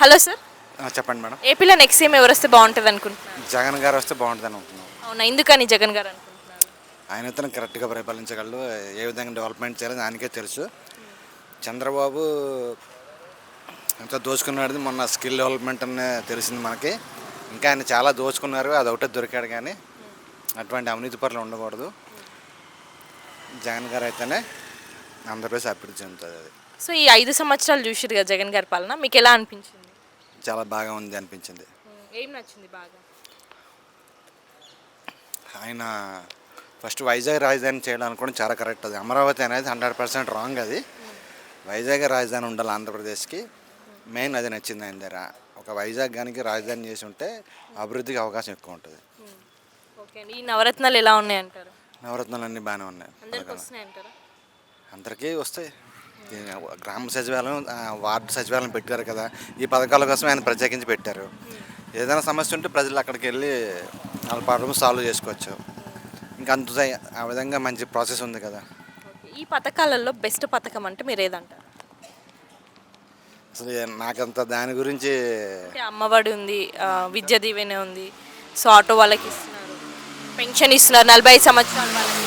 Hello sir. చెప్పండి madam. ఏపీలో next CM ఎవరు వస్తే బాగుంటుంది అనుకుంటున్నారు? జగన్ గారు వస్తే బాగుంటుంది అనుకుంటున్నాం. అవునా, ఎందుకని జగన్ గారు అనుకుంటున్నారు? ఆయనతో కరెక్ట్గా పరిపాలించగలడు. ఏ విధంగా డెవలప్మెంట్ చేయాలని ఆయనకే తెలుసు. చంద్రబాబు ఎంత దోచుకున్నాడు మొన్న స్కిల్ డెవలప్మెంట్ అని తెలిసింది మనకి. ఇంకా ఆయన చాలా దోచుకున్నారు, అది ఒకటే దొరికాడు. కానీ అటువంటి అవినీతి పరులు ఉండకూడదు. జగన్ గారు అయితేనే ఆంధ్రప్రదేశ్ అభివృద్ధి చెందుతుంది. అది సో ఈ 5 సంవత్సరాలు చూసిరు కదా జగన్ గారి పాలన, మీకు ఎలా అనిపించింది? చాలా బాగా ఉంది అనిపించింది. ఏం నచ్చింది బాగా? ఆయన ఫస్ట్ వైజాగ్ రాజధాని చేయడం అనుకోవడం చాలా కరెక్ట్. అది అమరావతి అనేది 100% రాంగ్. అది వైజాగ్ రాజధాని ఉండాలి ఆంధ్రప్రదేశ్కి. మెయిన్ అది నచ్చింది ఆయన దగ్గర. ఒక వైజాగ్ గానికి రాజధాని చేసి ఉంటే అభివృద్ధికి అవకాశం ఎక్కువ ఉంటుంది. ఓకే అండి. ఈ నవరత్నాలు ఎలా ఉన్నాయంటారు? నవరత్నాలు అన్నీ బాగానే ఉన్నాయి. అందరికీ వస్తున్నాయంటారా? అందరికీ వస్తాయి. గ్రామ సచివాలయం, వార్డు సచివాలయం పెట్టారు కదా, ఈ పథకాల కోసం ఆయన ప్రత్యేకించి పెట్టారు. ఏదైనా సమస్య ఉంటే ప్రజలు అక్కడికి వెళ్ళి వాళ్ళ ప్రాబ్లమ్ సాల్వ్ చేసుకోవచ్చు. ఇంకా అంత ఆ విధంగా మంచి ప్రాసెస్ ఉంది కదా. ఈ పథకాలలో బెస్ట్ పథకం అంటే మీరు ఏదంటారు? అసలు నాకంత దాని గురించి అంటే అమ్మఒడి ఉంది, విద్య దీవెన ఉంది, సో ఆటో వాళ్ళకి ఇస్తున్నారు, పెన్షన్ ఇస్తున్నారు 45 సంవత్సరాల వాళ్ళకి.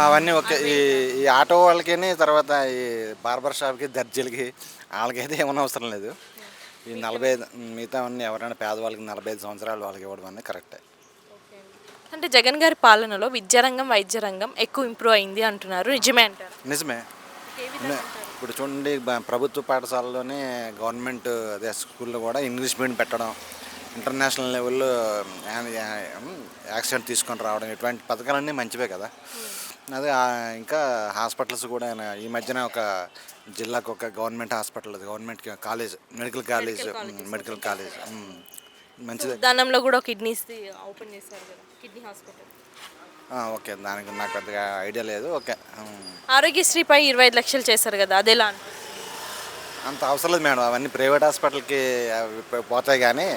అవన్నీ ఓకే. ఈ ఆటో వాళ్ళకి, తర్వాత ఈ బార్బర్ షాప్కి, దర్జీలకి, వాళ్ళకైతే ఏమన్నా అవసరం లేదు. ఈ 45 మిగతా అన్నీ ఎవరైనా పేదవాళ్ళకి 45 సంవత్సరాలు వాళ్ళకి ఇవ్వడం అనేది కరెక్టే. అంటే జగన్ గారి పాలనలో విద్యారంగం, వైద్య రంగం ఎక్కువ ఇంప్రూవ్ అయింది అంటున్నారు, నిజమే అంటారు? నిజమే. ఇప్పుడు చూడండి, ప్రభుత్వ పాఠశాలలోనే గవర్నమెంట్ అదే స్కూల్లో కూడా ఇంగ్లీష్ మీడియం పెట్టడం, ఇంటర్నేషనల్ లెవెల్లో యాక్సిడెంట్ తీసుకొని రావడం, ఇటువంటి పథకాలన్నీ మంచివే కదా. అదే ఇంకా హాస్పిటల్స్ కూడా ఈ మధ్యన ఒక జిల్లాకు ఒక government hospital, government college, medical college మంచిది. దానంలో కూడా కిడ్నీస్ ఓపెన్ చేశారు కదా, కిడ్నీ హాస్పిటల్. ఓకే, దానికి నాకు పెద్దగా ఐడియా లేదు. ఓకే. ఆరోగ్యశ్రీపై 25 లక్షలు చేశారు కదా, అది ఎలా అంటారు? అంత అవసరం లేదు మేడం. అవన్నీ ప్రైవేట్ హాస్పిటల్కి పోతాయి. కానీ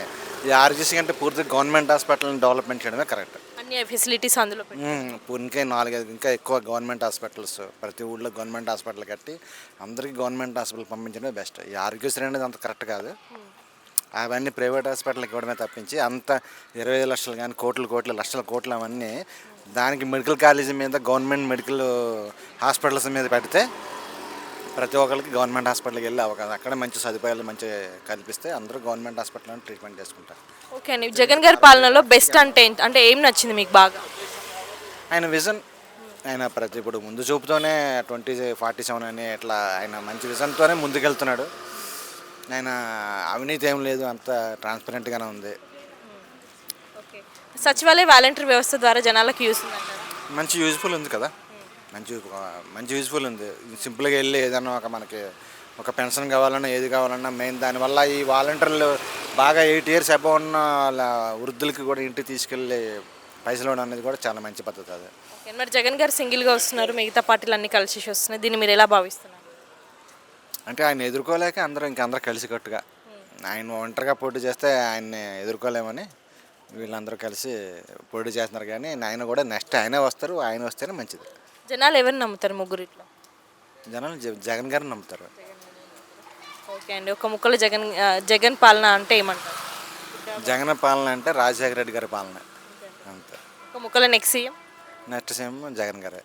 ఈ ఆరోగ్యశ్రీ అంటే పూర్తిగా గవర్నమెంట్ హాస్పిటల్ని డెవలప్మెంట్ చేయడమే కరెక్ట్. అన్ని ఫెసిలిటీస్ అందులో ఇంకా 4-5 ఇంకా ఎక్కువ గవర్నమెంట్ హాస్పిటల్స్, ప్రతి ఊళ్ళో గవర్నమెంట్ హాస్పిటల్ కట్టి అందరికీ గవర్నమెంట్ హాస్పిటల్ పంపించడమే బెస్ట్. ఈ ఆరోగ్యశ్రీ అనేది అంత కరెక్ట్ కాదు. అవన్నీ ప్రైవేట్ హాస్పిటల్కి ఇవ్వడమే తప్పించి అంత 25 లక్షలు కానీ లక్షల కోట్లు అవన్నీ దానికి మెడికల్ కాలేజీ మీద, గవర్నమెంట్ మెడికల్ హాస్పిటల్స్ మీద పెడితే ప్రతి ఒక్కరికి గవర్నమెంట్ హాస్పిటల్కి వెళ్ళి అవకాశం, అక్కడ మంచి సదుపాయాలు మంచి కల్పిస్తే అందరూ గవర్నమెంట్ హాస్పిటల్లో ట్రీట్మెంట్ చేసుకుంటారు. ఓకే అండి. జగన్ గారి పాలనలో బెస్ట్ అంటే ఏం నచ్చింది మీకు బాగా? ఆయన విజన్, ఆయన ఇప్పుడు ముందు చూపుతోనే 2047 అని ఇట్లా ఆయన మంచి విజన్తోనే ముందుకెళ్తున్నాడు. ఆయన అవినీతి ఏం లేదు, అంత ట్రాన్స్పరెంట్గానే ఉంది. ఓకే. సచివాలయ వాలంటీర్ వ్యవస్థ ద్వారా జనాలకు యూస్ ఉందంటారా? మంచి యూజ్ఫుల్ ఉంది కదా, మంచి యూజ్ఫుల్ ఉంది. సింపుల్గా వెళ్ళి ఏదన్నా మనకి ఒక పెన్షన్ కావాలన్నా, ఏది కావాలన్నా మెయిన్ దానివల్ల ఈ వాలంటీర్లు బాగా 8 years అబౌవ్ ఉన్న వృద్ధులకి కూడా ఇంటికి తీసుకెళ్ళి పైసలు ఇవ్వడం అనేది కూడా చాలా మంచి పద్ధతి. అది ఓకే. మరి జగన్ గారు సింగిల్గా వస్తున్నారు, మిగతా పార్టీలు అన్నీ కలిసి వస్తున్నాయి, దీన్ని మీరు ఎలా భావిస్తున్నారు? అంటే ఆయన ఎదుర్కోలేక అందరూ కలిసికట్టుగా, ఆయన ఒంటరిగా పోటీ చేస్తే ఆయన్ని ఎదుర్కోలేమని వీళ్ళందరూ కలిసి పోటీ చేస్తున్నారు. కానీ ఆయన కూడా నెక్స్ట్ ఆయనే వస్తారు, ఆయన వస్తేనే మంచిది. జనాలు ఎవరిని నమ్ముతారు ముగ్గురిట్లో? జనాలు జగన్ గారిని నమ్ముతారు. ఓకే అండి. ఒక ముక్కలో జగన్ పాలన అంటే ఏమంటారు? జగన్ పాలన అంటే రాజశేఖర రెడ్డి గారి పాలన అంతే. ఒక ముక్కలో నెక్స్ట్ సీఎం జగన్ గారే.